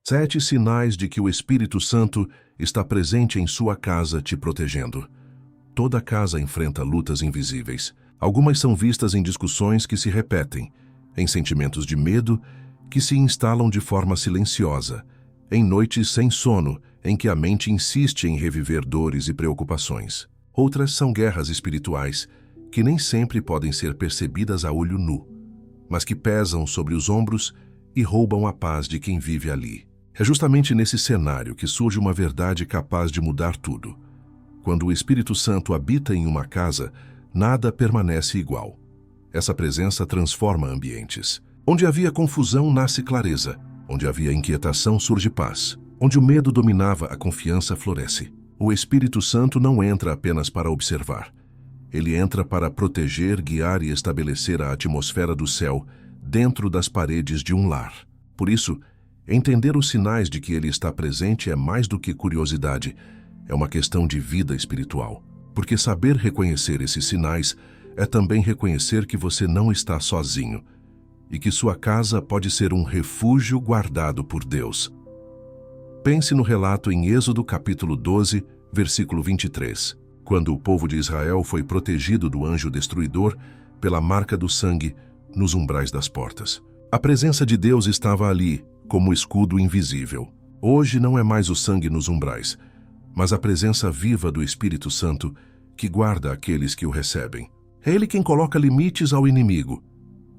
7 sinais de que o Espírito Santo está presente em sua casa te protegendo. Toda casa enfrenta lutas invisíveis. Algumas são vistas em discussões que se repetem, em sentimentos de medo que se instalam de forma silenciosa, em noites sem sono em que a mente insiste em reviver dores e preocupações. Outras são guerras espirituais que nem sempre podem ser percebidas a olho nu, mas que pesam sobre os ombros e roubam a paz de quem vive ali. É justamente nesse cenário que surge uma verdade capaz de mudar tudo. Quando o Espírito Santo habita em uma casa, nada permanece igual. Essa presença transforma ambientes. Onde havia confusão, nasce clareza. Onde havia inquietação, surge paz. Onde o medo dominava, a confiança floresce. O Espírito Santo não entra apenas para observar. Ele entra para proteger, guiar e estabelecer a atmosfera do céu dentro das paredes de um lar. Por isso, entender os sinais de que ele está presente é mais do que curiosidade, é uma questão de vida espiritual. Porque saber reconhecer esses sinais é também reconhecer que você não está sozinho e que sua casa pode ser um refúgio guardado por Deus. Pense no relato em Êxodo capítulo 12, versículo 23, quando o povo de Israel foi protegido do anjo destruidor pela marca do sangue nos umbrais das portas. A presença de Deus estava ali, como escudo invisível. Hoje não é mais o sangue nos umbrais, mas a presença viva do Espírito Santo que guarda aqueles que o recebem. É Ele quem coloca limites ao inimigo,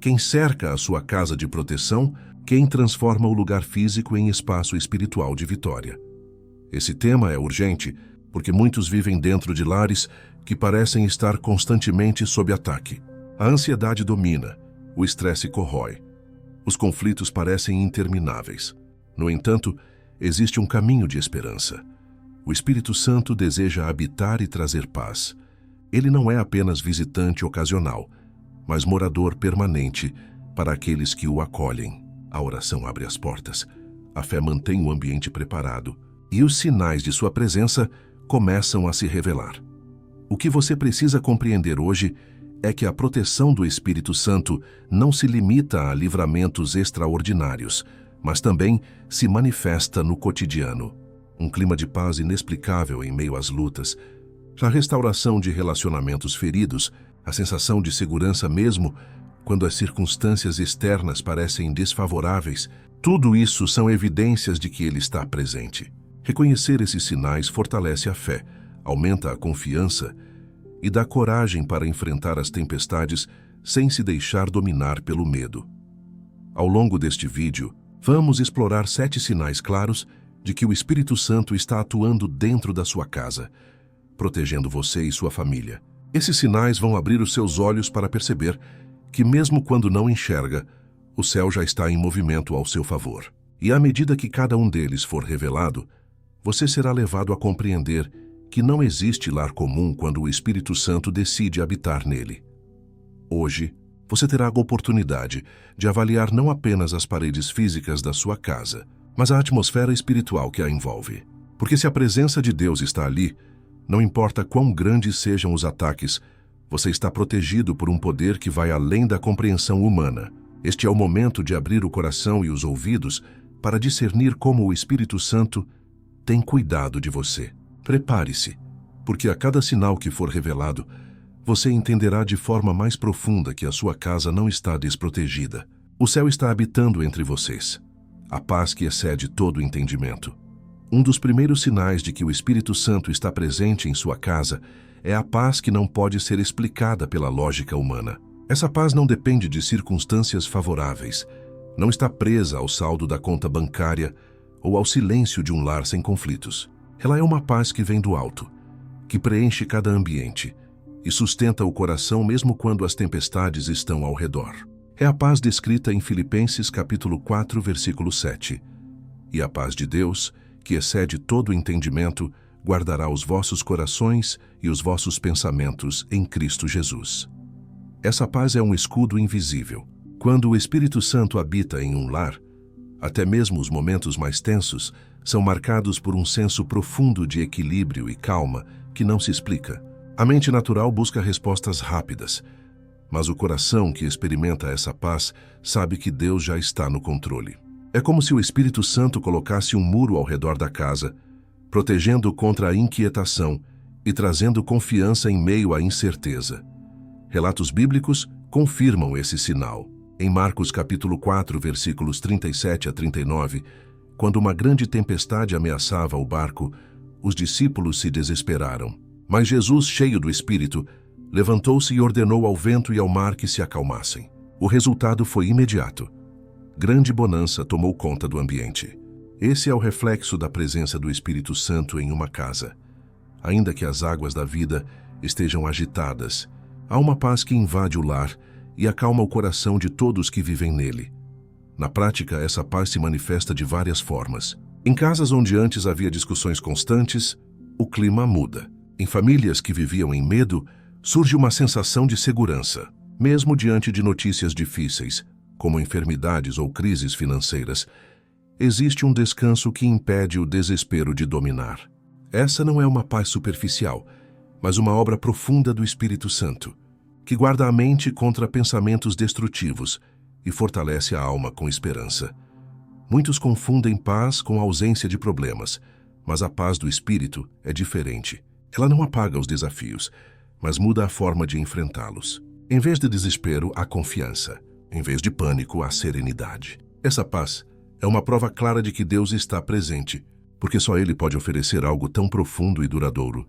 quem cerca a sua casa de proteção, quem transforma o lugar físico em espaço espiritual de vitória. Esse tema é urgente, porque muitos vivem dentro de lares que parecem estar constantemente sob ataque. A ansiedade domina, o estresse corrói. Os conflitos parecem intermináveis. No entanto, existe um caminho de esperança. O Espírito Santo deseja habitar e trazer paz. Ele não é apenas visitante ocasional, mas morador permanente para aqueles que o acolhem. A oração abre as portas, a fé mantém o ambiente preparado e os sinais de sua presença começam a se revelar. O que você precisa compreender hoje é que a proteção do Espírito Santo não se limita a livramentos extraordinários, mas também se manifesta no cotidiano. Um clima de paz inexplicável em meio às lutas, a restauração de relacionamentos feridos, a sensação de segurança mesmo quando as circunstâncias externas parecem desfavoráveis, tudo isso são evidências de que Ele está presente. Reconhecer esses sinais fortalece a fé, aumenta a confiança e dá coragem para enfrentar as tempestades sem se deixar dominar pelo medo. Ao longo deste vídeo, vamos explorar 7 sinais claros de que o Espírito Santo está atuando dentro da sua casa, protegendo você e sua família. Esses sinais vão abrir os seus olhos para perceber que, mesmo quando não enxerga, o céu já está em movimento ao seu favor. E à medida que cada um deles for revelado, você será levado a compreender que não existe lar comum quando o Espírito Santo decide habitar nele. Hoje, você terá a oportunidade de avaliar não apenas as paredes físicas da sua casa, mas a atmosfera espiritual que a envolve. Porque se a presença de Deus está ali, não importa quão grandes sejam os ataques, você está protegido por um poder que vai além da compreensão humana. Este é o momento de abrir o coração e os ouvidos para discernir como o Espírito Santo tem cuidado de você. Prepare-se, porque a cada sinal que for revelado, você entenderá de forma mais profunda que a sua casa não está desprotegida. O céu está habitando entre vocês, a paz que excede todo entendimento. Um dos primeiros sinais de que o Espírito Santo está presente em sua casa é a paz que não pode ser explicada pela lógica humana. Essa paz não depende de circunstâncias favoráveis, não está presa ao saldo da conta bancária ou ao silêncio de um lar sem conflitos. Ela é uma paz que vem do alto, que preenche cada ambiente e sustenta o coração mesmo quando as tempestades estão ao redor. É a paz descrita em Filipenses capítulo 4, versículo 7. E a paz de Deus, que excede todo o entendimento, guardará os vossos corações e os vossos pensamentos em Cristo Jesus. Essa paz é um escudo invisível. Quando o Espírito Santo habita em um lar, até mesmo os momentos mais tensos são marcados por um senso profundo de equilíbrio e calma que não se explica. A mente natural busca respostas rápidas, mas o coração que experimenta essa paz sabe que Deus já está no controle. É como se o Espírito Santo colocasse um muro ao redor da casa, protegendo contra a inquietação e trazendo confiança em meio à incerteza. Relatos bíblicos confirmam esse sinal. Em Marcos capítulo 4, versículos 37 a 39, quando uma grande tempestade ameaçava o barco, os discípulos se desesperaram. Mas Jesus, cheio do Espírito, levantou-se e ordenou ao vento e ao mar que se acalmassem. O resultado foi imediato. Grande bonança tomou conta do ambiente. Esse é o reflexo da presença do Espírito Santo em uma casa. Ainda que as águas da vida estejam agitadas, há uma paz que invade o lar e acalma o coração de todos que vivem nele. Na prática, essa paz se manifesta de várias formas. Em casas onde antes havia discussões constantes, o clima muda. Em famílias que viviam em medo, surge uma sensação de segurança. Mesmo diante de notícias difíceis, como enfermidades ou crises financeiras, existe um descanso que impede o desespero de dominar. Essa não é uma paz superficial, mas uma obra profunda do Espírito Santo, que guarda a mente contra pensamentos destrutivos e fortalece a alma com esperança. Muitos confundem paz com ausência de problemas, mas a paz do Espírito é diferente. Ela não apaga os desafios, mas muda a forma de enfrentá-los. Em vez de desespero, há confiança. Em vez de pânico, há serenidade. Essa paz é uma prova clara de que Deus está presente, porque só Ele pode oferecer algo tão profundo e duradouro.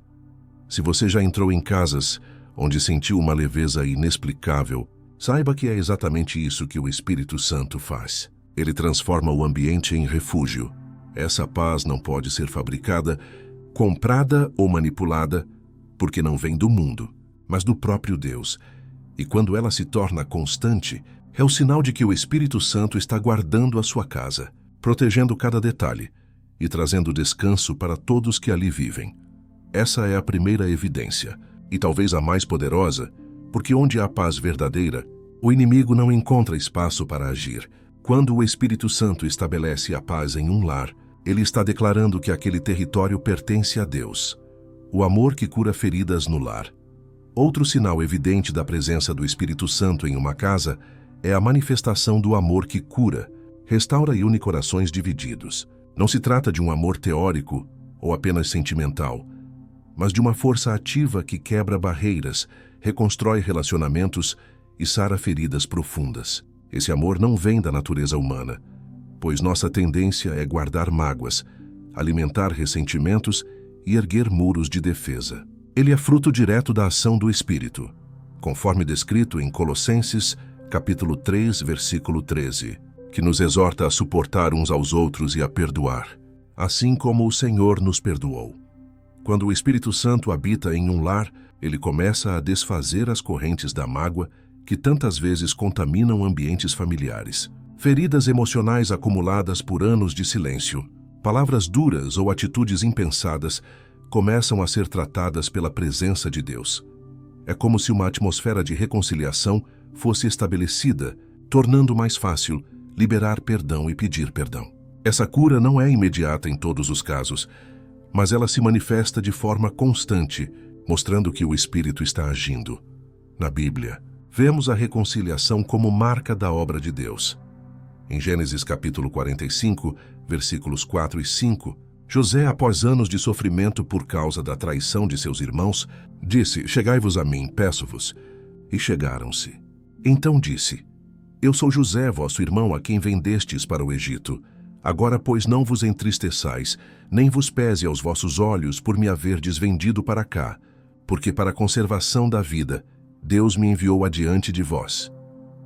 Se você já entrou em casas onde sentiu uma leveza inexplicável, saiba que é exatamente isso que o Espírito Santo faz. Ele transforma o ambiente em refúgio. Essa paz não pode ser fabricada, comprada ou manipulada, porque não vem do mundo, mas do próprio Deus. E quando ela se torna constante, é o sinal de que o Espírito Santo está guardando a sua casa, protegendo cada detalhe e trazendo descanso para todos que ali vivem. Essa é a primeira evidência, e talvez a mais poderosa, porque onde há paz verdadeira, o inimigo não encontra espaço para agir. Quando o Espírito Santo estabelece a paz em um lar, ele está declarando que aquele território pertence a Deus. O amor que cura feridas no lar. Outro sinal evidente da presença do Espírito Santo em uma casa é a manifestação do amor que cura, restaura e une corações divididos. Não se trata de um amor teórico ou apenas sentimental, mas de uma força ativa que quebra barreiras, reconstrói relacionamentos e sara feridas profundas. Esse amor não vem da natureza humana, pois nossa tendência é guardar mágoas, alimentar ressentimentos e erguer muros de defesa. Ele é fruto direto da ação do Espírito, conforme descrito em Colossenses, capítulo 3, versículo 13, que nos exorta a suportar uns aos outros e a perdoar, assim como o Senhor nos perdoou. Quando o Espírito Santo habita em um lar, ele começa a desfazer as correntes da mágoa que tantas vezes contaminam ambientes familiares. Feridas emocionais acumuladas por anos de silêncio, palavras duras ou atitudes impensadas começam a ser tratadas pela presença de Deus. É como se uma atmosfera de reconciliação fosse estabelecida, tornando mais fácil liberar perdão e pedir perdão. Essa cura não é imediata em todos os casos, mas ela se manifesta de forma constante, mostrando que o Espírito está agindo. Na Bíblia, vemos a reconciliação como marca da obra de Deus. Em Gênesis capítulo 45, versículos 4 e 5, José, após anos de sofrimento por causa da traição de seus irmãos, disse: "Chegai-vos a mim, peço-vos." E chegaram-se. Então disse: "Eu sou José, vosso irmão, a quem vendestes para o Egito. Agora, pois, não vos entristeçais, nem vos pese aos vossos olhos por me haverdes vendido para cá, porque para a conservação da vida, Deus me enviou adiante de vós."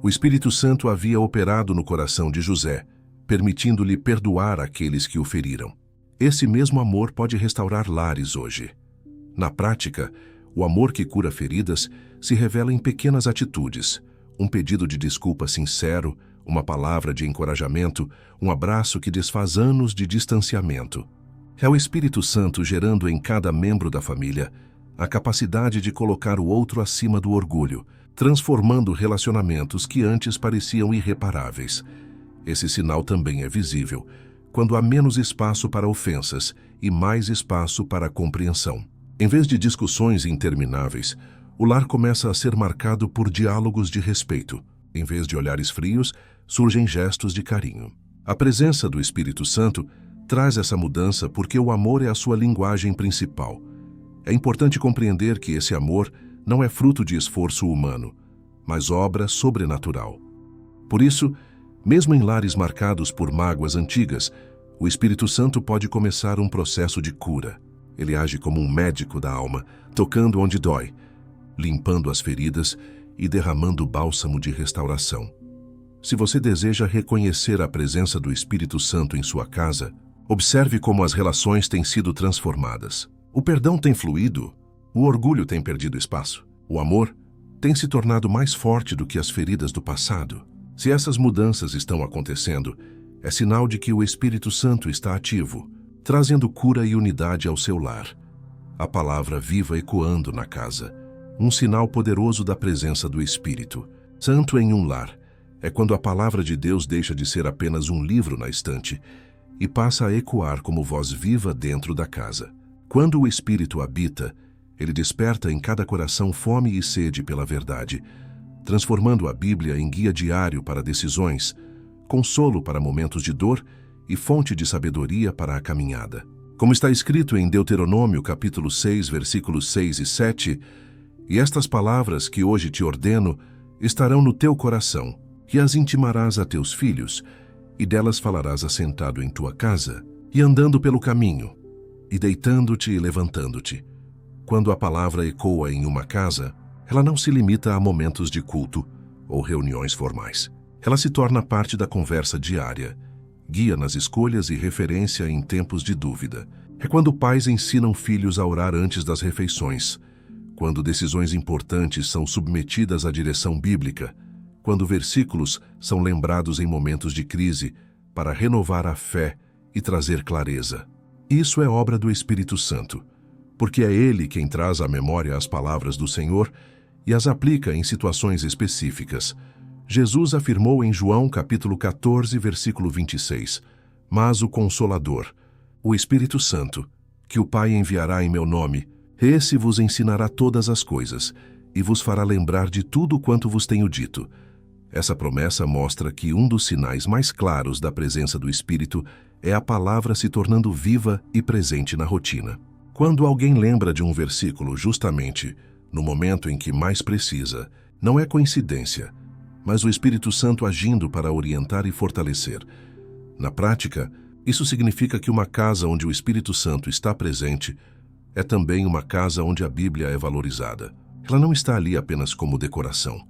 O Espírito Santo havia operado no coração de José, permitindo-lhe perdoar aqueles que o feriram. Esse mesmo amor pode restaurar lares hoje. Na prática, o amor que cura feridas se revela em pequenas atitudes, um pedido de desculpa sincero, uma palavra de encorajamento, um abraço que desfaz anos de distanciamento. É o Espírito Santo gerando em cada membro da família a capacidade de colocar o outro acima do orgulho, transformando relacionamentos que antes pareciam irreparáveis. Esse sinal também é visível quando há menos espaço para ofensas e mais espaço para a compreensão. Em vez de discussões intermináveis, o lar começa a ser marcado por diálogos de respeito. Em vez de olhares frios, surgem gestos de carinho. A presença do Espírito Santo traz essa mudança porque o amor é a sua linguagem principal. É importante compreender que esse amor não é fruto de esforço humano, mas obra sobrenatural. Por isso, mesmo em lares marcados por mágoas antigas, o Espírito Santo pode começar um processo de cura. Ele age como um médico da alma, tocando onde dói, limpando as feridas e derramando bálsamo de restauração. Se você deseja reconhecer a presença do Espírito Santo em sua casa, observe como as relações têm sido transformadas. O perdão tem fluído, o orgulho tem perdido espaço, o amor tem se tornado mais forte do que as feridas do passado. Se essas mudanças estão acontecendo, é sinal de que o Espírito Santo está ativo, trazendo cura e unidade ao seu lar. A palavra viva ecoando na casa, um sinal poderoso da presença do Espírito Santo em um lar. É quando a palavra de Deus deixa de ser apenas um livro na estante e passa a ecoar como voz viva dentro da casa. Quando o Espírito habita, ele desperta em cada coração fome e sede pela verdade, transformando a Bíblia em guia diário para decisões, consolo para momentos de dor e fonte de sabedoria para a caminhada. Como está escrito em Deuteronômio capítulo 6, versículos 6 e 7, e estas palavras que hoje te ordeno estarão no teu coração, e as intimarás a teus filhos, e delas falarás assentado em tua casa, e andando pelo caminho, e deitando-te e levantando-te. Quando a palavra ecoa em uma casa, ela não se limita a momentos de culto ou reuniões formais. Ela se torna parte da conversa diária, guia nas escolhas e referência em tempos de dúvida. É quando pais ensinam filhos a orar antes das refeições, quando decisões importantes são submetidas à direção bíblica, quando versículos são lembrados em momentos de crise para renovar a fé e trazer clareza. Isso é obra do Espírito Santo, porque é Ele quem traz à memória as palavras do Senhor e as aplica em situações específicas. Jesus afirmou em João capítulo 14, versículo 26, "Mas o Consolador, o Espírito Santo, que o Pai enviará em meu nome, esse vos ensinará todas as coisas e vos fará lembrar de tudo quanto vos tenho dito." Essa promessa mostra que um dos sinais mais claros da presença do Espírito é a palavra se tornando viva e presente na rotina. Quando alguém lembra de um versículo justamente no momento em que mais precisa, não é coincidência, mas o Espírito Santo agindo para orientar e fortalecer. Na prática, isso significa que uma casa onde o Espírito Santo está presente é também uma casa onde a Bíblia é valorizada. Ela não está ali apenas como decoração,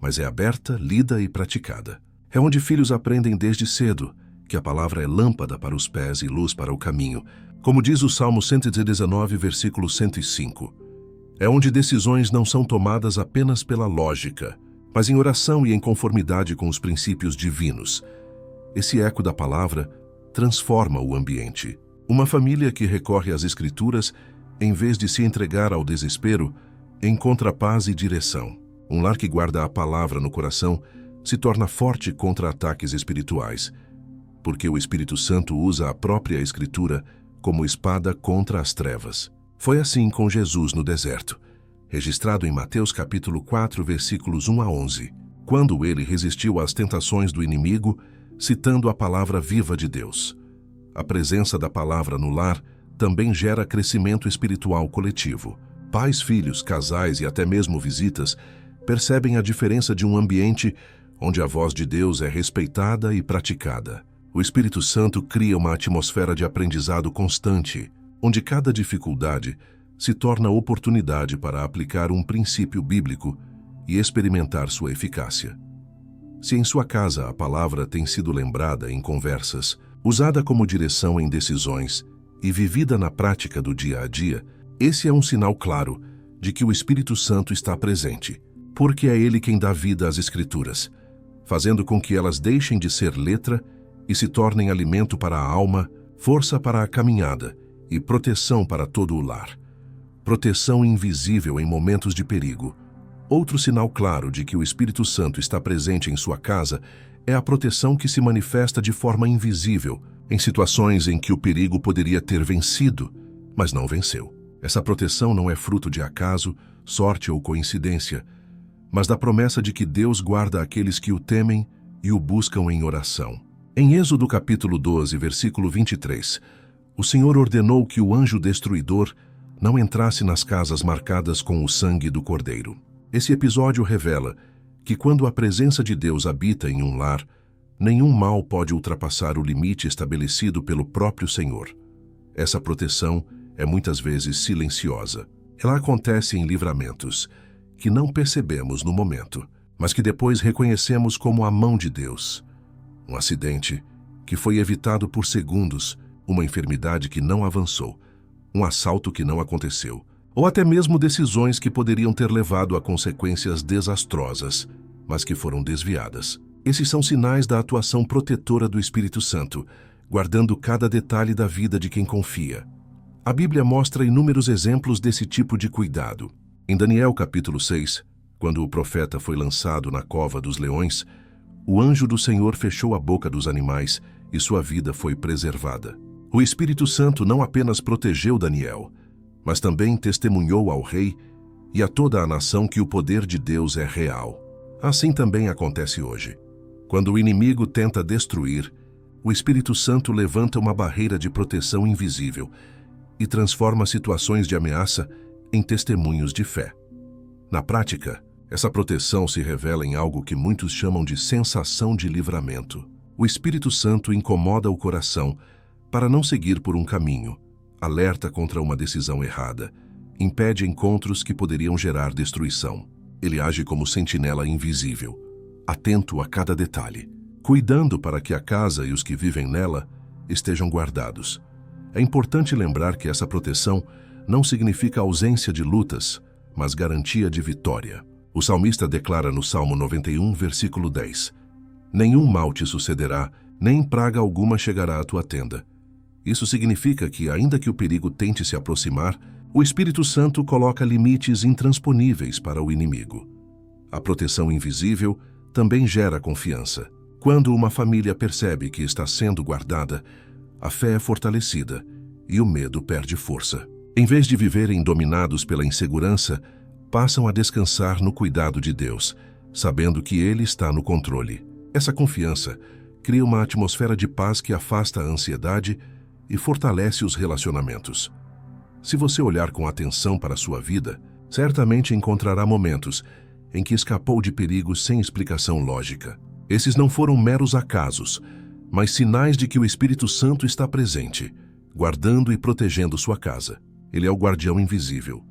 mas é aberta, lida e praticada. É onde filhos aprendem desde cedo que a palavra é lâmpada para os pés e luz para o caminho, como diz o Salmo 119, versículo 105. É onde decisões não são tomadas apenas pela lógica, mas em oração e em conformidade com os princípios divinos. Esse eco da palavra transforma o ambiente. Uma família que recorre às Escrituras, em vez de se entregar ao desespero, encontra paz e direção. Um lar que guarda a palavra no coração se torna forte contra ataques espirituais, porque o Espírito Santo usa a própria Escritura como espada contra as trevas. Foi assim com Jesus no deserto, registrado em Mateus capítulo 4, versículos 1 a 11, quando ele resistiu às tentações do inimigo, citando a palavra viva de Deus. A presença da palavra no lar também gera crescimento espiritual coletivo. Pais, filhos, casais e até mesmo visitas percebem a diferença de um ambiente onde a voz de Deus é respeitada e praticada. O Espírito Santo cria uma atmosfera de aprendizado constante, onde cada dificuldade se torna oportunidade para aplicar um princípio bíblico e experimentar sua eficácia. Se em sua casa a palavra tem sido lembrada em conversas, usada como direção em decisões e vivida na prática do dia a dia, esse é um sinal claro de que o Espírito Santo está presente, porque é Ele quem dá vida às Escrituras, fazendo com que elas deixem de ser letra e se tornem alimento para a alma, força para a caminhada e proteção para todo o lar. Proteção invisível em momentos de perigo. Outro sinal claro de que o Espírito Santo está presente em sua casa é a proteção que se manifesta de forma invisível em situações em que o perigo poderia ter vencido, mas não venceu. Essa proteção não é fruto de acaso, sorte ou coincidência, mas da promessa de que Deus guarda aqueles que o temem e o buscam em oração. Em Êxodo capítulo 12, versículo 23, o Senhor ordenou que o anjo destruidor não entrasse nas casas marcadas com o sangue do cordeiro. Esse episódio revela que quando a presença de Deus habita em um lar, nenhum mal pode ultrapassar o limite estabelecido pelo próprio Senhor. Essa proteção é muitas vezes silenciosa. Ela acontece em livramentos que não percebemos no momento, mas que depois reconhecemos como a mão de Deus. Um acidente que foi evitado por segundos, uma enfermidade que não avançou, um assalto que não aconteceu, ou até mesmo decisões que poderiam ter levado a consequências desastrosas, mas que foram desviadas. Esses são sinais da atuação protetora do Espírito Santo, guardando cada detalhe da vida de quem confia. A Bíblia mostra inúmeros exemplos desse tipo de cuidado. Em Daniel capítulo 6, quando o profeta foi lançado na cova dos leões, o anjo do Senhor fechou a boca dos animais e sua vida foi preservada. O Espírito Santo não apenas protegeu Daniel, mas também testemunhou ao rei e a toda a nação que o poder de Deus é real. Assim também acontece hoje. Quando o inimigo tenta destruir, o Espírito Santo levanta uma barreira de proteção invisível e transforma situações de ameaça em testemunhos de fé. Na prática, essa proteção se revela em algo que muitos chamam de sensação de livramento. O Espírito Santo incomoda o coração para não seguir por um caminho, alerta contra uma decisão errada, impede encontros que poderiam gerar destruição. Ele age como sentinela invisível, atento a cada detalhe, cuidando para que a casa e os que vivem nela estejam guardados. É importante lembrar que essa proteção não significa ausência de lutas, mas garantia de vitória. O salmista declara no Salmo 91, versículo 10: "Nenhum mal te sucederá, nem praga alguma chegará à tua tenda." Isso significa que, ainda que o perigo tente se aproximar, o Espírito Santo coloca limites intransponíveis para o inimigo. A proteção invisível também gera confiança. Quando uma família percebe que está sendo guardada, a fé é fortalecida e o medo perde força. Em vez de viverem dominados pela insegurança, passam a descansar no cuidado de Deus, sabendo que Ele está no controle. Essa confiança cria uma atmosfera de paz que afasta a ansiedade e fortalece os relacionamentos. Se você olhar com atenção para a sua vida, certamente encontrará momentos em que escapou de perigos sem explicação lógica. Esses não foram meros acasos, mas sinais de que o Espírito Santo está presente, guardando e protegendo sua casa. Ele é o guardião invisível,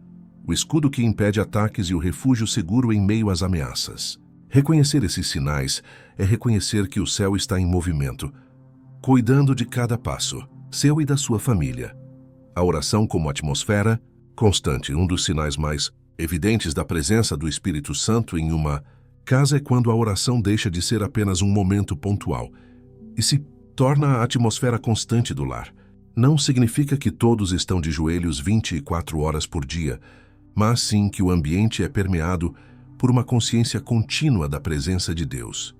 o escudo que impede ataques e o refúgio seguro em meio às ameaças. Reconhecer esses sinais é reconhecer que o céu está em movimento, cuidando de cada passo, seu e da sua família. A oração como atmosfera constante, um dos sinais mais evidentes da presença do Espírito Santo em uma casa é quando a oração deixa de ser apenas um momento pontual e se torna a atmosfera constante do lar. Não significa que todos estão de joelhos 24 horas por dia, mas sim que o ambiente é permeado por uma consciência contínua da presença de Deus.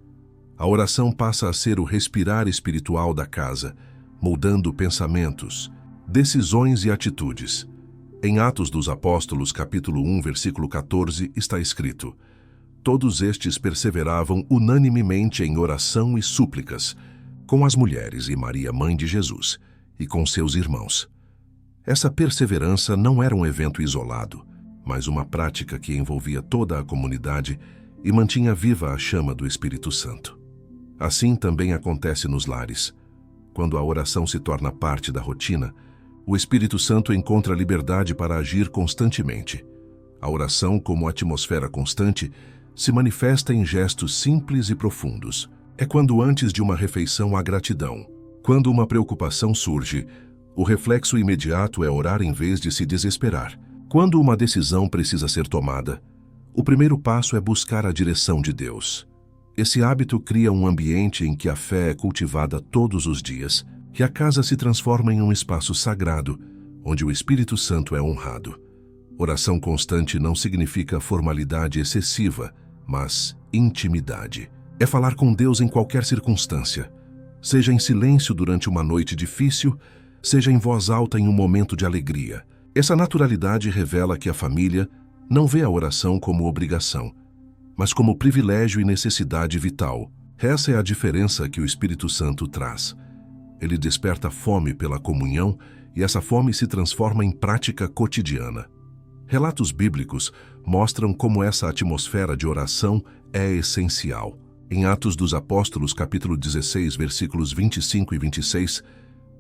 A oração passa a ser o respirar espiritual da casa, moldando pensamentos, decisões e atitudes. Em Atos dos Apóstolos, capítulo 1, versículo 14, está escrito: "Todos estes perseveravam unanimemente em oração e súplicas, com as mulheres e Maria, mãe de Jesus, e com seus irmãos." Essa perseverança não era um evento isolado, mas uma prática que envolvia toda a comunidade e mantinha viva a chama do Espírito Santo. Assim também acontece nos lares. Quando a oração se torna parte da rotina, o Espírito Santo encontra liberdade para agir constantemente. A oração, como atmosfera constante, se manifesta em gestos simples e profundos. É quando antes de uma refeição há gratidão. Quando uma preocupação surge, o reflexo imediato é orar em vez de se desesperar. Quando uma decisão precisa ser tomada, o primeiro passo é buscar a direção de Deus. Esse hábito cria um ambiente em que a fé é cultivada todos os dias, que a casa se transforma em um espaço sagrado, onde o Espírito Santo é honrado. Oração constante não significa formalidade excessiva, mas intimidade. É falar com Deus em qualquer circunstância, seja em silêncio durante uma noite difícil, seja em voz alta em um momento de alegria. Essa naturalidade revela que a família não vê a oração como obrigação, mas como privilégio e necessidade vital. Essa é a diferença que o Espírito Santo traz. Ele desperta fome pela comunhão e essa fome se transforma em prática cotidiana. Relatos bíblicos mostram como essa atmosfera de oração é essencial. Em Atos dos Apóstolos, capítulo 16, versículos 25 e 26,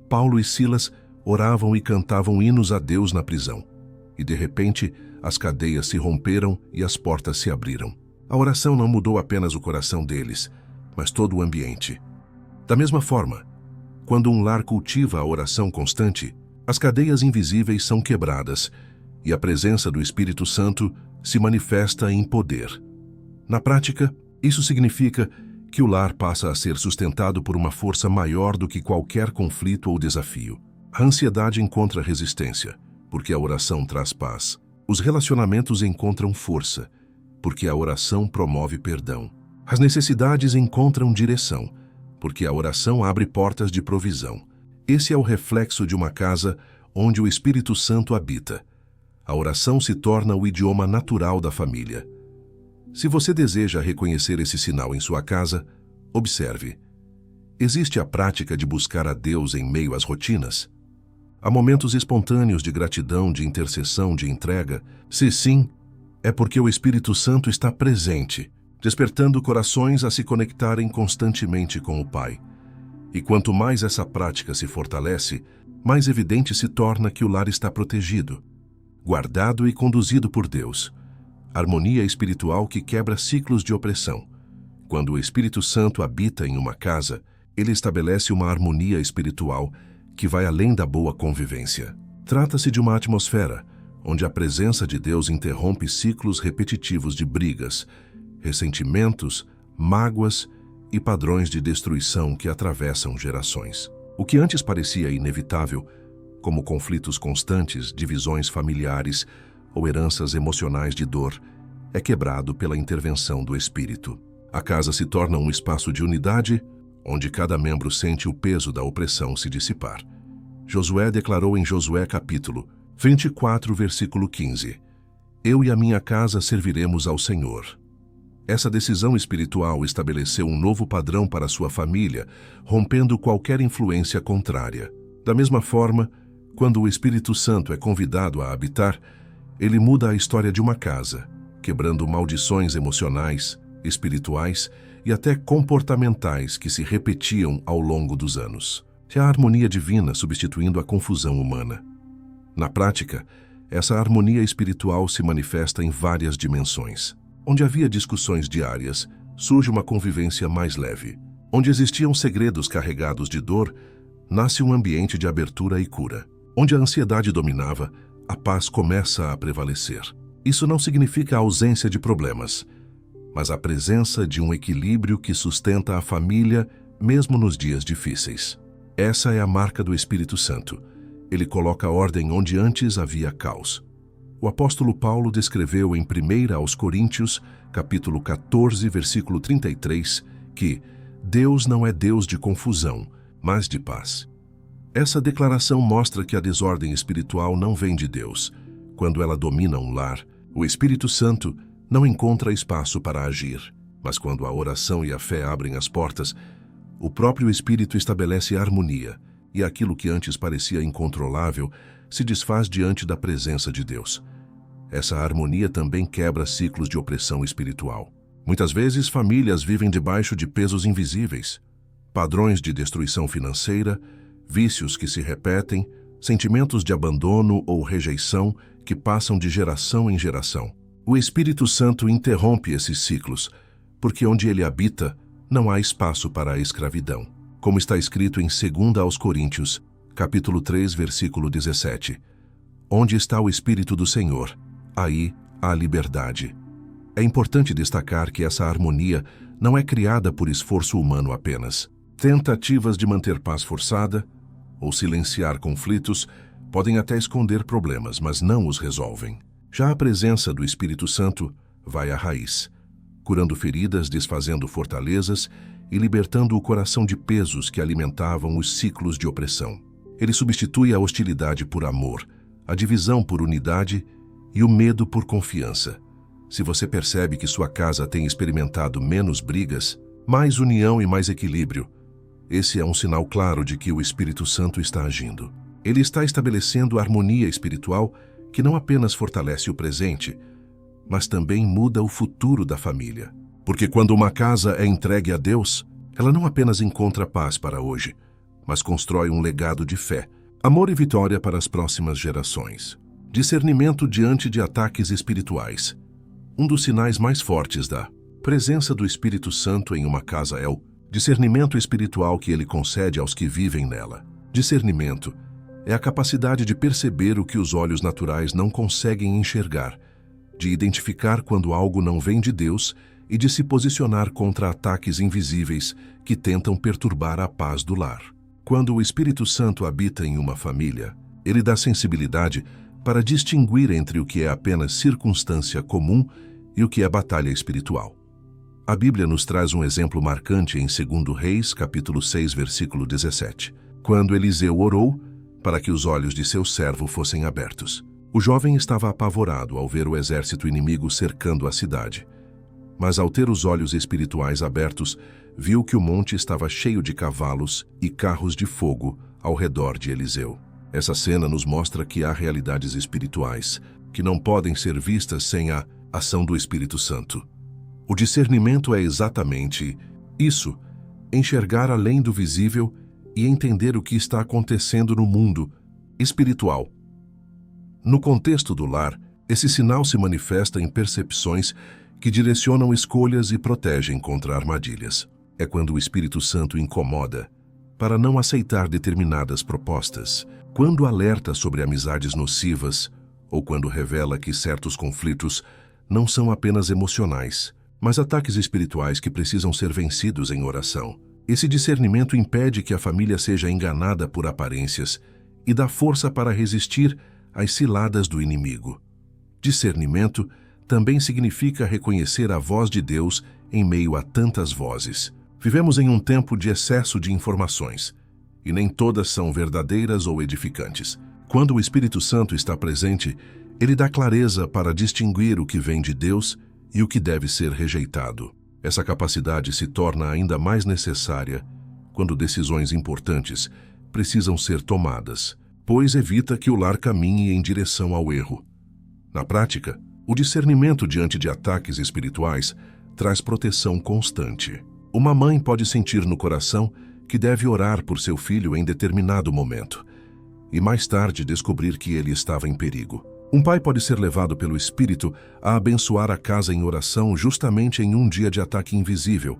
Paulo e Silas oravam e cantavam hinos a Deus na prisão. E de repente, as cadeias se romperam e as portas se abriram. A oração não mudou apenas o coração deles, mas todo o ambiente. Da mesma forma, quando um lar cultiva a oração constante, as cadeias invisíveis são quebradas e a presença do Espírito Santo se manifesta em poder. Na prática, isso significa que o lar passa a ser sustentado por uma força maior do que qualquer conflito ou desafio. A ansiedade encontra resistência, porque a oração traz paz. Os relacionamentos encontram força, porque a oração promove perdão. As necessidades encontram direção, porque a oração abre portas de provisão. Esse é o reflexo de uma casa onde o Espírito Santo habita. A oração se torna o idioma natural da família. Se você deseja reconhecer esse sinal em sua casa, observe. Existe a prática de buscar a Deus em meio às rotinas? Há momentos espontâneos de gratidão, de intercessão, de entrega? Se sim, é porque o Espírito Santo está presente, despertando corações a se conectarem constantemente com o Pai. E quanto mais essa prática se fortalece, mais evidente se torna que o lar está protegido, guardado e conduzido por Deus. Harmonia espiritual que quebra ciclos de opressão. Quando o Espírito Santo habita em uma casa, ele estabelece uma harmonia espiritual que vai além da boa convivência. Trata-se de uma atmosfera onde a presença de Deus interrompe ciclos repetitivos de brigas, ressentimentos, mágoas e padrões de destruição que atravessam gerações. O que antes parecia inevitável, como conflitos constantes, divisões familiares ou heranças emocionais de dor, é quebrado pela intervenção do Espírito. A casa se torna um espaço de unidade, onde cada membro sente o peso da opressão se dissipar. Josué declarou em Josué capítulo 24, versículo 15: Eu e a minha casa serviremos ao Senhor. Essa decisão espiritual estabeleceu um novo padrão para sua família, rompendo qualquer influência contrária. Da mesma forma, quando o Espírito Santo é convidado a habitar, ele muda a história de uma casa, quebrando maldições emocionais, espirituais e até comportamentais que se repetiam ao longo dos anos. É a harmonia divina substituindo a confusão humana. Na prática, essa harmonia espiritual se manifesta em várias dimensões. Onde havia discussões diárias, surge uma convivência mais leve. Onde existiam segredos carregados de dor, nasce um ambiente de abertura e cura. Onde a ansiedade dominava, a paz começa a prevalecer. Isso não significa a ausência de problemas, mas a presença de um equilíbrio que sustenta a família mesmo nos dias difíceis. Essa é a marca do Espírito Santo. Ele coloca ordem onde antes havia caos. O apóstolo Paulo descreveu em 1 aos Coríntios, capítulo 14, versículo 33, que Deus não é Deus de confusão, mas de paz. Essa declaração mostra que a desordem espiritual não vem de Deus. Quando ela domina um lar, o Espírito Santo não encontra espaço para agir. Mas quando a oração e a fé abrem as portas, o próprio Espírito estabelece harmonia, e aquilo que antes parecia incontrolável se desfaz diante da presença de Deus. Essa harmonia também quebra ciclos de opressão espiritual. Muitas vezes, famílias vivem debaixo de pesos invisíveis, padrões de destruição financeira, vícios que se repetem, sentimentos de abandono ou rejeição que passam de geração em geração. O Espírito Santo interrompe esses ciclos, porque onde ele habita, não há espaço para a escravidão. Como está escrito em 2 aos Coríntios, capítulo 3, versículo 17. Onde está o Espírito do Senhor, aí há liberdade. É importante destacar que essa harmonia não é criada por esforço humano apenas. Tentativas de manter paz forçada ou silenciar conflitos podem até esconder problemas, mas não os resolvem. Já a presença do Espírito Santo vai à raiz, curando feridas, desfazendo fortalezas e libertando o coração de pesos que alimentavam os ciclos de opressão. Ele substitui a hostilidade por amor, a divisão por unidade e o medo por confiança. Se você percebe que sua casa tem experimentado menos brigas, mais união e mais equilíbrio. Esse é um sinal claro de que o Espírito Santo está agindo. Ele está estabelecendo harmonia espiritual que não apenas fortalece o presente, mas também muda o futuro da família. Porque quando uma casa é entregue a Deus, ela não apenas encontra paz para hoje, mas constrói um legado de fé, amor e vitória para as próximas gerações. Discernimento diante de ataques espirituais. Um dos sinais mais fortes da presença do Espírito Santo em uma casa é o discernimento espiritual que ele concede aos que vivem nela. Discernimento é a capacidade de perceber o que os olhos naturais não conseguem enxergar, de identificar quando algo não vem de Deus e de se posicionar contra ataques invisíveis que tentam perturbar a paz do lar. Quando o Espírito Santo habita em uma família, ele dá sensibilidade para distinguir entre o que é apenas circunstância comum e o que é batalha espiritual. A Bíblia nos traz um exemplo marcante em 2 Reis, capítulo 6, versículo 17, quando Eliseu orou para que os olhos de seu servo fossem abertos. O jovem estava apavorado ao ver o exército inimigo cercando a cidade. Mas ao ter os olhos espirituais abertos, viu que o monte estava cheio de cavalos e carros de fogo ao redor de Eliseu. Essa cena nos mostra que há realidades espirituais que não podem ser vistas sem a ação do Espírito Santo. O discernimento é exatamente isso, enxergar além do visível e entender o que está acontecendo no mundo espiritual. No contexto do lar, esse sinal se manifesta em percepções que direcionam escolhas e protegem contra armadilhas. É quando o Espírito Santo incomoda para não aceitar determinadas propostas, quando alerta sobre amizades nocivas ou quando revela que certos conflitos não são apenas emocionais, mas ataques espirituais que precisam ser vencidos em oração. Esse discernimento impede que a família seja enganada por aparências e dá força para resistir às ciladas do inimigo. Discernimento também significa reconhecer a voz de Deus em meio a tantas vozes. Vivemos em um tempo de excesso de informações, e nem todas são verdadeiras ou edificantes. Quando o Espírito Santo está presente, ele dá clareza para distinguir o que vem de Deus e o que deve ser rejeitado. Essa capacidade se torna ainda mais necessária quando decisões importantes precisam ser tomadas, pois evita que o lar caminhe em direção ao erro. Na prática, o discernimento diante de ataques espirituais traz proteção constante. Uma mãe pode sentir no coração que deve orar por seu filho em determinado momento, e mais tarde descobrir que ele estava em perigo. Um pai pode ser levado pelo Espírito a abençoar a casa em oração justamente em um dia de ataque invisível,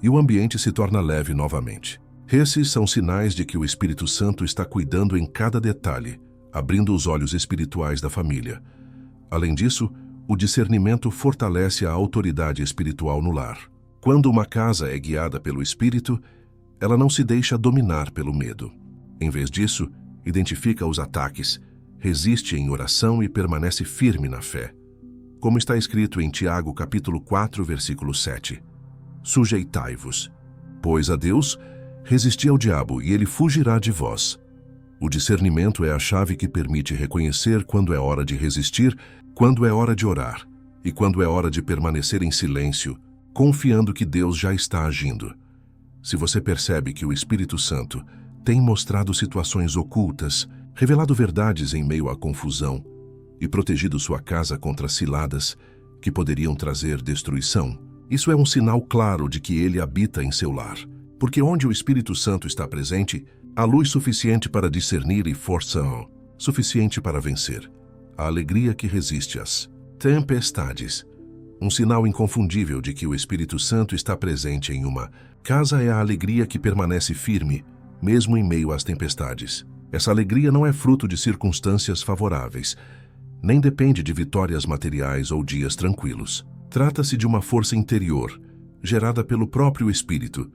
e o ambiente se torna leve novamente. Esses são sinais de que o Espírito Santo está cuidando em cada detalhe, abrindo os olhos espirituais da família. Além disso, o discernimento fortalece a autoridade espiritual no lar. Quando uma casa é guiada pelo Espírito, ela não se deixa dominar pelo medo. Em vez disso, identifica os ataques, resiste em oração e permanece firme na fé. Como está escrito em Tiago capítulo 4, versículo 7. Sujeitai-vos, pois a Deus, resisti ao diabo e ele fugirá de vós. O discernimento é a chave que permite reconhecer quando é hora de resistir, quando é hora de orar e quando é hora de permanecer em silêncio, confiando que Deus já está agindo. Se você percebe que o Espírito Santo tem mostrado situações ocultas, revelado verdades em meio à confusão e protegido sua casa contra ciladas que poderiam trazer destruição, isso é um sinal claro de que ele habita em seu lar. Porque onde o Espírito Santo está presente, há luz suficiente para discernir e força suficiente para vencer. A alegria que resiste às tempestades. Um sinal inconfundível de que o Espírito Santo está presente em uma casa é a alegria que permanece firme, mesmo em meio às tempestades. Essa alegria não é fruto de circunstâncias favoráveis, nem depende de vitórias materiais ou dias tranquilos. Trata-se de uma força interior, gerada pelo próprio Espírito,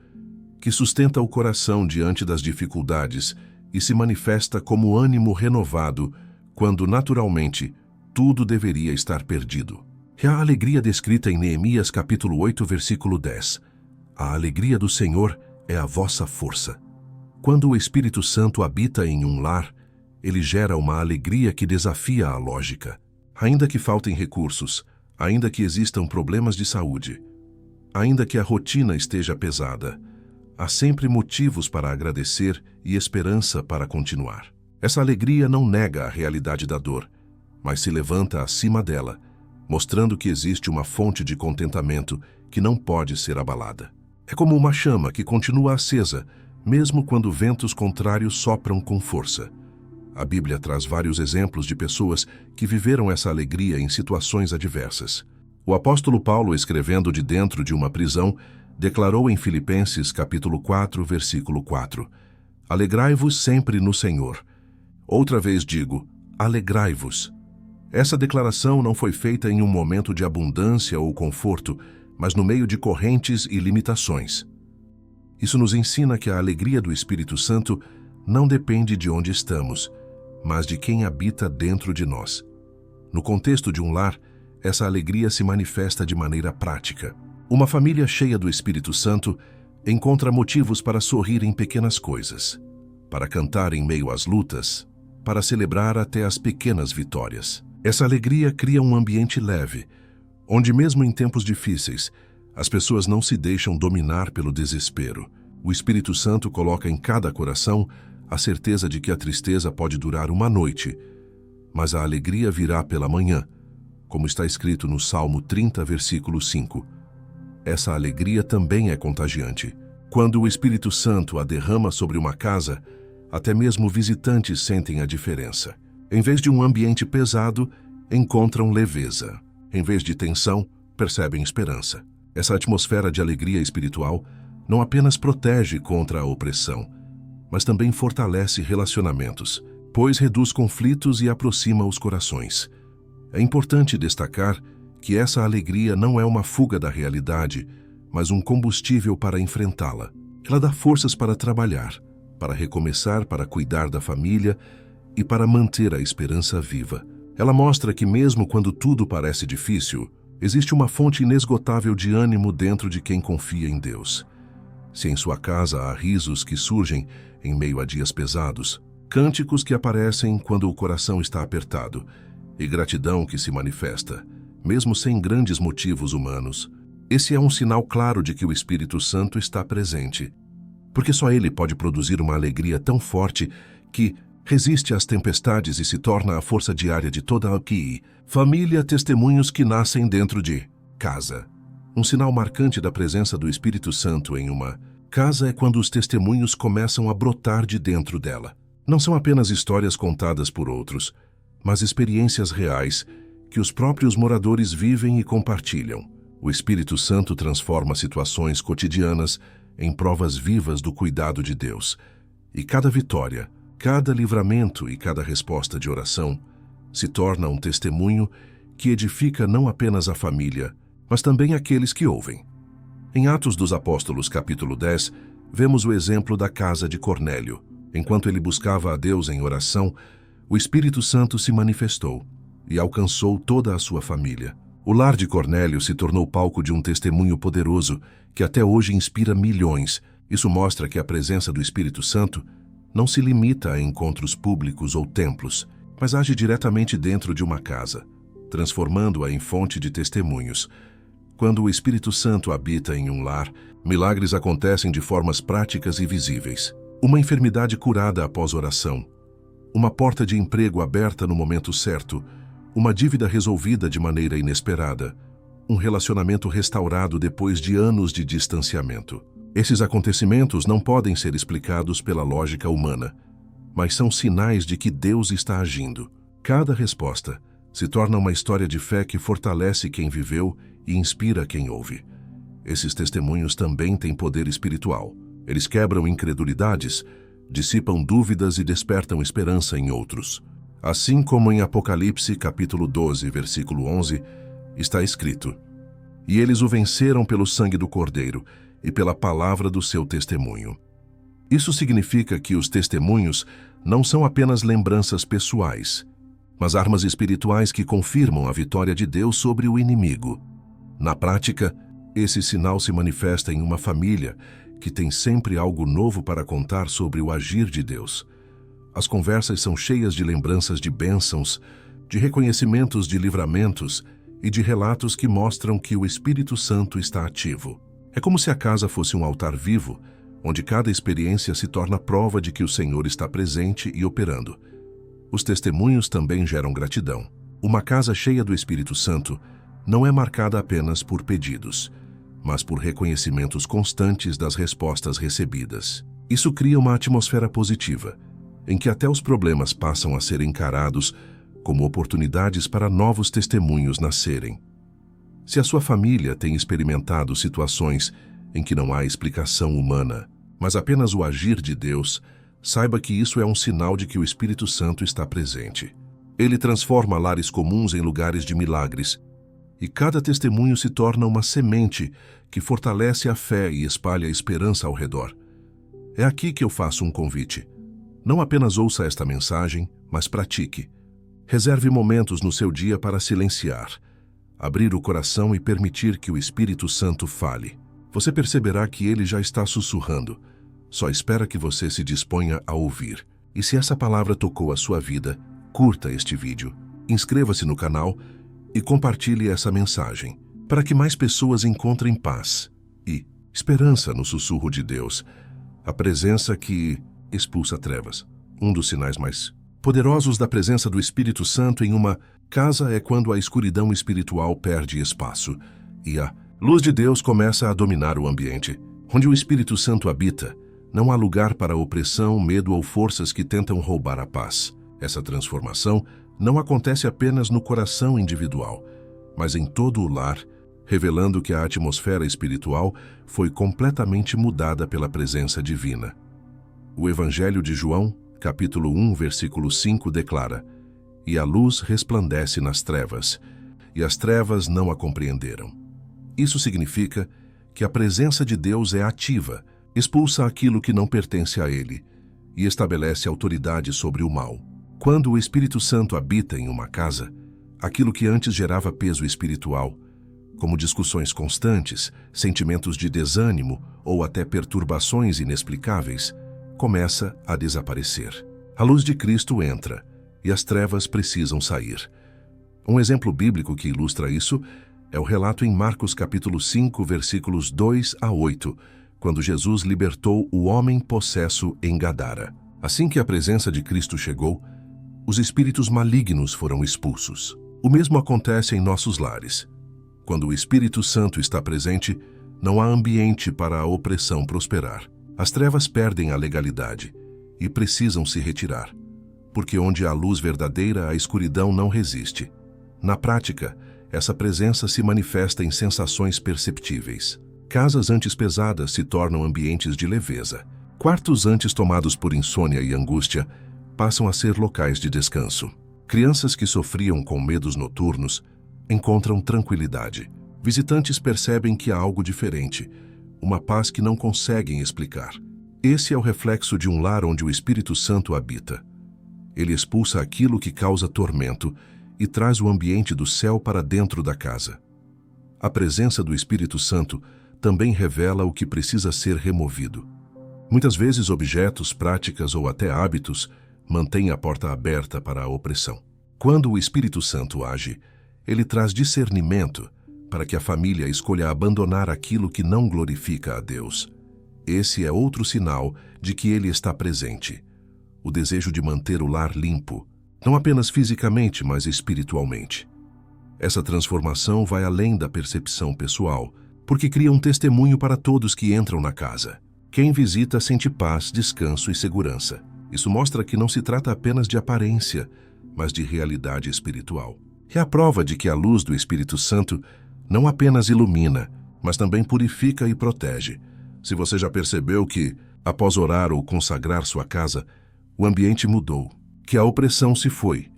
que sustenta o coração diante das dificuldades e se manifesta como ânimo renovado quando, naturalmente, tudo deveria estar perdido. É a alegria descrita em Neemias capítulo 8, versículo 10. A alegria do Senhor é a vossa força. Quando o Espírito Santo habita em um lar, ele gera uma alegria que desafia a lógica. Ainda que faltem recursos, ainda que existam problemas de saúde, Ainda que a rotina esteja pesada, há sempre motivos para agradecer e esperança para continuar. Essa alegria não nega a realidade da dor, mas se levanta acima dela, mostrando que existe uma fonte de contentamento que não pode ser abalada. É como uma chama que continua acesa, mesmo quando ventos contrários sopram com força. A Bíblia traz vários exemplos de pessoas que viveram essa alegria em situações adversas. O apóstolo Paulo, escrevendo de dentro de uma prisão, declarou em Filipenses capítulo 4, versículo 4: Alegrai-vos sempre no Senhor. Outra vez digo, alegrai-vos. Essa declaração não foi feita em um momento de abundância ou conforto, mas no meio de correntes e limitações. Isso nos ensina que a alegria do Espírito Santo não depende de onde estamos, mas de quem habita dentro de nós. No contexto de um lar, essa alegria se manifesta de maneira prática. Uma família cheia do Espírito Santo encontra motivos para sorrir em pequenas coisas, para cantar em meio às lutas, para celebrar até as pequenas vitórias. Essa alegria cria um ambiente leve, onde mesmo em tempos difíceis, as pessoas não se deixam dominar pelo desespero. O Espírito Santo coloca em cada coração a certeza de que a tristeza pode durar uma noite, mas a alegria virá pela manhã, como está escrito no Salmo 30, versículo 5. Essa alegria também é contagiante. Quando o Espírito Santo a derrama sobre uma casa, até mesmo visitantes sentem a diferença. Em vez de um ambiente pesado, encontram leveza. Em vez de tensão, percebem esperança. Essa atmosfera de alegria espiritual não apenas protege contra a opressão, mas também fortalece relacionamentos, pois reduz conflitos e aproxima os corações. É importante destacar que essa alegria não é uma fuga da realidade, mas um combustível para enfrentá-la. Ela dá forças para trabalhar, para recomeçar, para cuidar da família e para manter a esperança viva. Ela mostra que mesmo quando tudo parece difícil, existe uma fonte inesgotável de ânimo dentro de quem confia em Deus. Se em sua casa há risos que surgem em meio a dias pesados, cânticos que aparecem quando o coração está apertado, e gratidão que se manifesta, mesmo sem grandes motivos humanos, esse é um sinal claro de que o Espírito Santo está presente, porque só Ele pode produzir uma alegria tão forte que resiste às tempestades e se torna a força diária de toda a família, testemunhos que nascem dentro de casa. Um sinal marcante da presença do Espírito Santo em uma casa é quando os testemunhos começam a brotar de dentro dela. Não são apenas histórias contadas por outros, mas experiências reais que os próprios moradores vivem e compartilham. O Espírito Santo transforma situações cotidianas em provas vivas do cuidado de Deus. E cada vitória, cada livramento e cada resposta de oração se torna um testemunho que edifica não apenas a família, mas também aqueles que ouvem. Em Atos dos Apóstolos, capítulo 10, vemos o exemplo da casa de Cornélio. Enquanto ele buscava a Deus em oração, o Espírito Santo se manifestou e alcançou toda a sua família. O lar de Cornélio se tornou palco de um testemunho poderoso que até hoje inspira milhões. Isso mostra que a presença do Espírito Santo não se limita a encontros públicos ou templos, mas age diretamente dentro de uma casa, transformando-a em fonte de testemunhos. Quando o Espírito Santo habita em um lar, milagres acontecem de formas práticas e visíveis. Uma enfermidade curada após oração, uma porta de emprego aberta no momento certo, uma dívida resolvida de maneira inesperada, um relacionamento restaurado depois de anos de distanciamento. Esses acontecimentos não podem ser explicados pela lógica humana, mas são sinais de que Deus está agindo. Cada resposta se torna uma história de fé que fortalece quem viveu e inspira quem ouve. Esses testemunhos também têm poder espiritual. Eles quebram incredulidades, dissipam dúvidas e despertam esperança em outros. Assim como em Apocalipse, capítulo 12, versículo 11, está escrito: E eles o venceram pelo sangue do Cordeiro e pela palavra do seu testemunho. Isso significa que os testemunhos não são apenas lembranças pessoais, mas armas espirituais que confirmam a vitória de Deus sobre o inimigo. Na prática, esse sinal se manifesta em uma família que tem sempre algo novo para contar sobre o agir de Deus. As conversas são cheias de lembranças de bênçãos, de reconhecimentos de livramentos e de relatos que mostram que o Espírito Santo está ativo. É como se a casa fosse um altar vivo, onde cada experiência se torna prova de que o Senhor está presente e operando. Os testemunhos também geram gratidão. Uma casa cheia do Espírito Santo não é marcada apenas por pedidos, mas por reconhecimentos constantes das respostas recebidas. Isso cria uma atmosfera positiva, em que até os problemas passam a ser encarados como oportunidades para novos testemunhos nascerem. Se a sua família tem experimentado situações em que não há explicação humana, mas apenas o agir de Deus, saiba que isso é um sinal de que o Espírito Santo está presente. Ele transforma lares comuns em lugares de milagres, e cada testemunho se torna uma semente que fortalece a fé e espalha a esperança ao redor. É aqui que eu faço um convite. Não apenas ouça esta mensagem, mas pratique. Reserve momentos no seu dia para silenciar, abrir o coração e permitir que o Espírito Santo fale. Você perceberá que ele já está sussurrando. Só espera que você se disponha a ouvir. E se essa palavra tocou a sua vida, curta este vídeo, inscreva-se no canal e compartilhe essa mensagem, para que mais pessoas encontrem paz e esperança no sussurro de Deus, a presença que expulsa trevas. Um dos sinais mais poderosos da presença do Espírito Santo em uma casa é quando a escuridão espiritual perde espaço e a luz de Deus começa a dominar o ambiente. Onde o Espírito Santo habita, não há lugar para opressão, medo ou forças que tentam roubar a paz. Essa transformação não acontece apenas no coração individual, mas em todo o lar, revelando que a atmosfera espiritual foi completamente mudada pela presença divina. O Evangelho de João, capítulo 1, versículo 5, declara: "E a luz resplandece nas trevas, e as trevas não a compreenderam." Isso significa que a presença de Deus é ativa, expulsa aquilo que não pertence a Ele e estabelece autoridade sobre o mal. Quando o Espírito Santo habita em uma casa, aquilo que antes gerava peso espiritual, como discussões constantes, sentimentos de desânimo ou até perturbações inexplicáveis, começa a desaparecer. A luz de Cristo entra e as trevas precisam sair. Um exemplo bíblico que ilustra isso é o relato em Marcos capítulo 5, versículos 2 a 8, quando Jesus libertou o homem possesso em Gadara. Assim que a presença de Cristo chegou, os espíritos malignos foram expulsos. O mesmo acontece em nossos lares. Quando o Espírito Santo está presente, não há ambiente para a opressão prosperar. As trevas perdem a legalidade e precisam se retirar, porque onde há luz verdadeira, a escuridão não resiste. Na prática, essa presença se manifesta em sensações perceptíveis. Casas antes pesadas se tornam ambientes de leveza. Quartos antes tomados por insônia e angústia passam a ser locais de descanso. Crianças que sofriam com medos noturnos encontram tranquilidade. Visitantes percebem que há algo diferente, uma paz que não conseguem explicar. Esse é o reflexo de um lar onde o Espírito Santo habita. Ele expulsa aquilo que causa tormento e traz o ambiente do céu para dentro da casa. A presença do Espírito Santo também revela o que precisa ser removido. Muitas vezes objetos, práticas ou até hábitos mantém a porta aberta para a opressão. Quando o Espírito Santo age, ele traz discernimento para que a família escolha abandonar aquilo que não glorifica a Deus. Esse é outro sinal de que ele está presente. O desejo de manter o lar limpo, não apenas fisicamente, mas espiritualmente. Essa transformação vai além da percepção pessoal, porque cria um testemunho para todos que entram na casa. Quem visita sente paz, descanso e segurança. Isso mostra que não se trata apenas de aparência, mas de realidade espiritual. É a prova de que a luz do Espírito Santo não apenas ilumina, mas também purifica e protege. Se você já percebeu que, após orar ou consagrar sua casa, o ambiente mudou, que a opressão se foi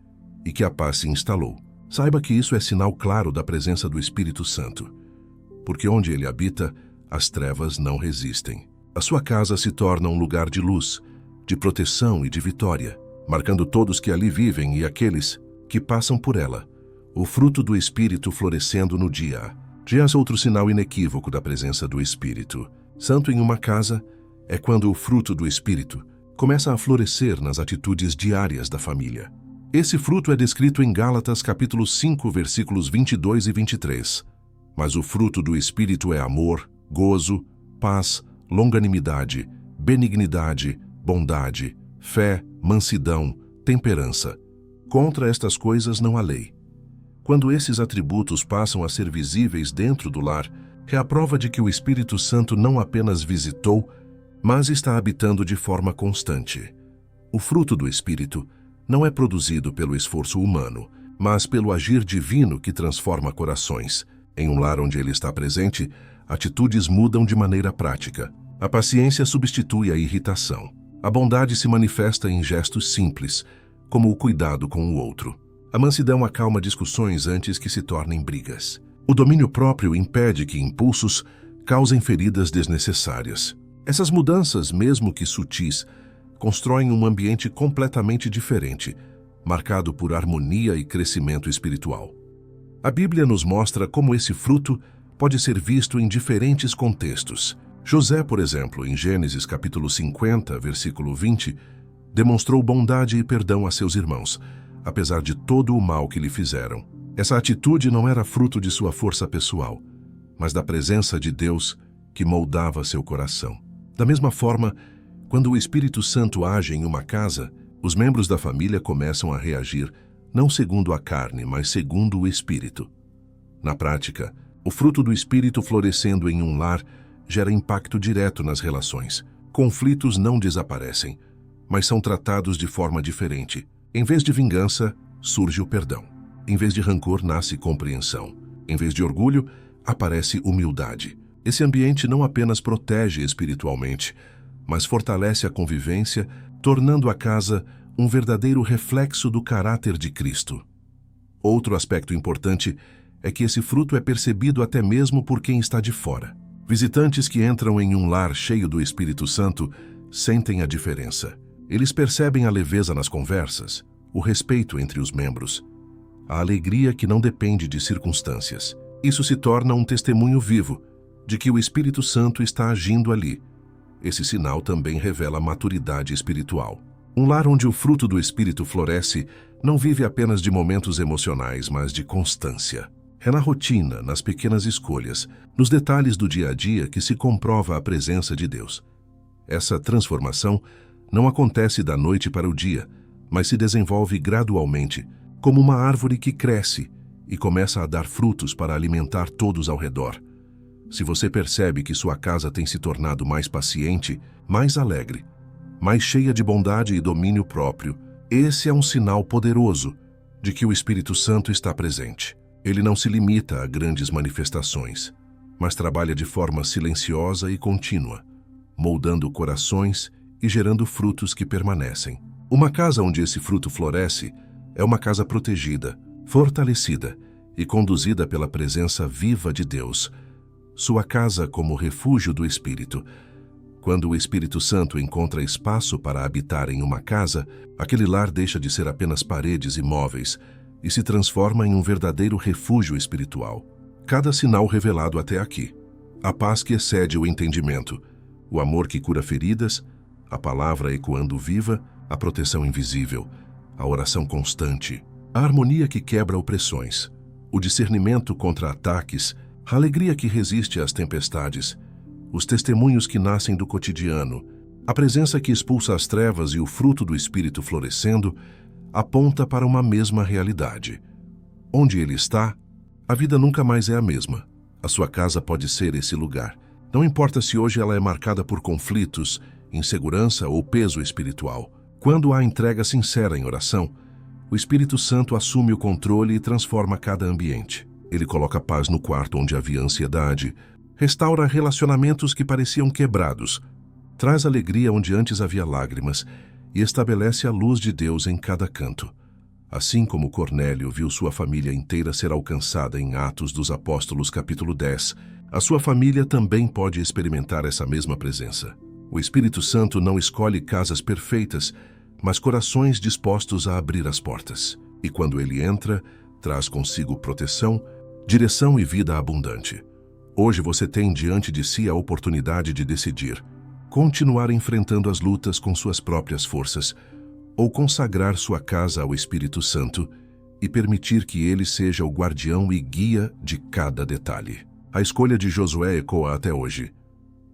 e que a paz se instalou, saiba que isso é sinal claro da presença do Espírito Santo, porque onde ele habita, as trevas não resistem. A sua casa se torna um lugar de luz, de proteção e de vitória, marcando todos que ali vivem e aqueles que passam por ela. O fruto do Espírito florescendo no dia. Já é outro sinal inequívoco da presença do Espírito Santo em uma casa é quando o fruto do Espírito começa a florescer nas atitudes diárias da família. Esse fruto é descrito em Gálatas capítulo 5, versículos 22 e 23. Mas o fruto do Espírito é amor, gozo, paz, longanimidade, benignidade, bondade, fé, mansidão, temperança. Contra estas coisas não há lei. Quando esses atributos passam a ser visíveis dentro do lar, é a prova de que o Espírito Santo não apenas visitou, mas está habitando de forma constante. O fruto do Espírito não é produzido pelo esforço humano, mas pelo agir divino que transforma corações. Em um lar onde ele está presente, atitudes mudam de maneira prática. A paciência substitui a irritação. A bondade se manifesta em gestos simples, como o cuidado com o outro. A mansidão acalma discussões antes que se tornem brigas. O domínio próprio impede que impulsos causem feridas desnecessárias. Essas mudanças, mesmo que sutis, constroem um ambiente completamente diferente, marcado por harmonia e crescimento espiritual. A Bíblia nos mostra como esse fruto pode ser visto em diferentes contextos. José, por exemplo, em Gênesis capítulo 50, versículo 20, demonstrou bondade e perdão a seus irmãos, apesar de todo o mal que lhe fizeram. Essa atitude não era fruto de sua força pessoal, mas da presença de Deus que moldava seu coração. Da mesma forma, quando o Espírito Santo age em uma casa, os membros da família começam a reagir não segundo a carne, mas segundo o Espírito. Na prática, o fruto do Espírito florescendo em um lar gera impacto direto nas relações. Conflitos não desaparecem, mas são tratados de forma diferente. Em vez de vingança, surge o perdão. Em vez de rancor, nasce compreensão. Em vez de orgulho, aparece humildade. Esse ambiente não apenas protege espiritualmente, mas fortalece a convivência, tornando a casa um verdadeiro reflexo do caráter de Cristo. Outro aspecto importante é que esse fruto é percebido até mesmo por quem está de fora. Visitantes que entram em um lar cheio do Espírito Santo sentem a diferença. Eles percebem a leveza nas conversas, o respeito entre os membros, a alegria que não depende de circunstâncias. Isso se torna um testemunho vivo de que o Espírito Santo está agindo ali. Esse sinal também revela maturidade espiritual. Um lar onde o fruto do Espírito floresce não vive apenas de momentos emocionais, mas de constância. É na rotina, nas pequenas escolhas, nos detalhes do dia a dia que se comprova a presença de Deus. Essa transformação não acontece da noite para o dia, mas se desenvolve gradualmente, como uma árvore que cresce e começa a dar frutos para alimentar todos ao redor. Se você percebe que sua casa tem se tornado mais paciente, mais alegre, mais cheia de bondade e domínio próprio, esse é um sinal poderoso de que o Espírito Santo está presente. Ele não se limita a grandes manifestações, mas trabalha de forma silenciosa e contínua, moldando corações e gerando frutos que permanecem. Uma casa onde esse fruto floresce é uma casa protegida, fortalecida e conduzida pela presença viva de Deus. Sua casa como refúgio do Espírito. Quando o Espírito Santo encontra espaço para habitar em uma casa, aquele lar deixa de ser apenas paredes e móveis e se transforma em um verdadeiro refúgio espiritual. Cada sinal revelado até aqui: a paz que excede o entendimento, o amor que cura feridas, a palavra ecoando viva, a proteção invisível, a oração constante, a harmonia que quebra opressões, o discernimento contra ataques, a alegria que resiste às tempestades, os testemunhos que nascem do cotidiano, a presença que expulsa as trevas e o fruto do Espírito florescendo, aponta para uma mesma realidade. Onde ele está, a vida nunca mais é a mesma. A sua casa pode ser esse lugar. Não importa se hoje ela é marcada por conflitos, insegurança ou peso espiritual. Quando há entrega sincera em oração, o Espírito Santo assume o controle e transforma cada ambiente. Ele coloca paz no quarto onde havia ansiedade, restaura relacionamentos que pareciam quebrados, traz alegria onde antes havia lágrimas e estabelece a luz de Deus em cada canto. Assim como Cornélio viu sua família inteira ser alcançada em Atos dos Apóstolos capítulo 10, a sua família também pode experimentar essa mesma presença. O Espírito Santo não escolhe casas perfeitas, mas corações dispostos a abrir as portas. E quando ele entra, traz consigo proteção, direção e vida abundante. Hoje você tem diante de si a oportunidade de decidir: continuar enfrentando as lutas com suas próprias forças, ou consagrar sua casa ao Espírito Santo e permitir que ele seja o guardião e guia de cada detalhe. A escolha de Josué ecoa até hoje.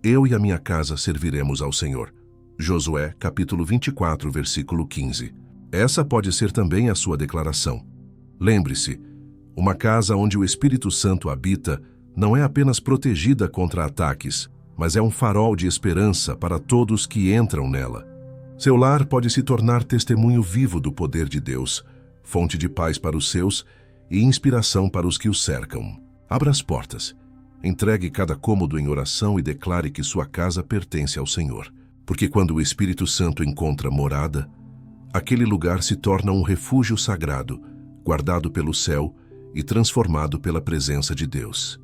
Eu e a minha casa serviremos ao Senhor. Josué, capítulo 24, versículo 15. Essa pode ser também a sua declaração. Lembre-se, uma casa onde o Espírito Santo habita não é apenas protegida contra ataques, mas é um farol de esperança para todos que entram nela. Seu lar pode se tornar testemunho vivo do poder de Deus, fonte de paz para os seus e inspiração para os que o cercam. Abra as portas, entregue cada cômodo em oração e declare que sua casa pertence ao Senhor. Porque quando o Espírito Santo encontra morada, aquele lugar se torna um refúgio sagrado, guardado pelo céu e transformado pela presença de Deus.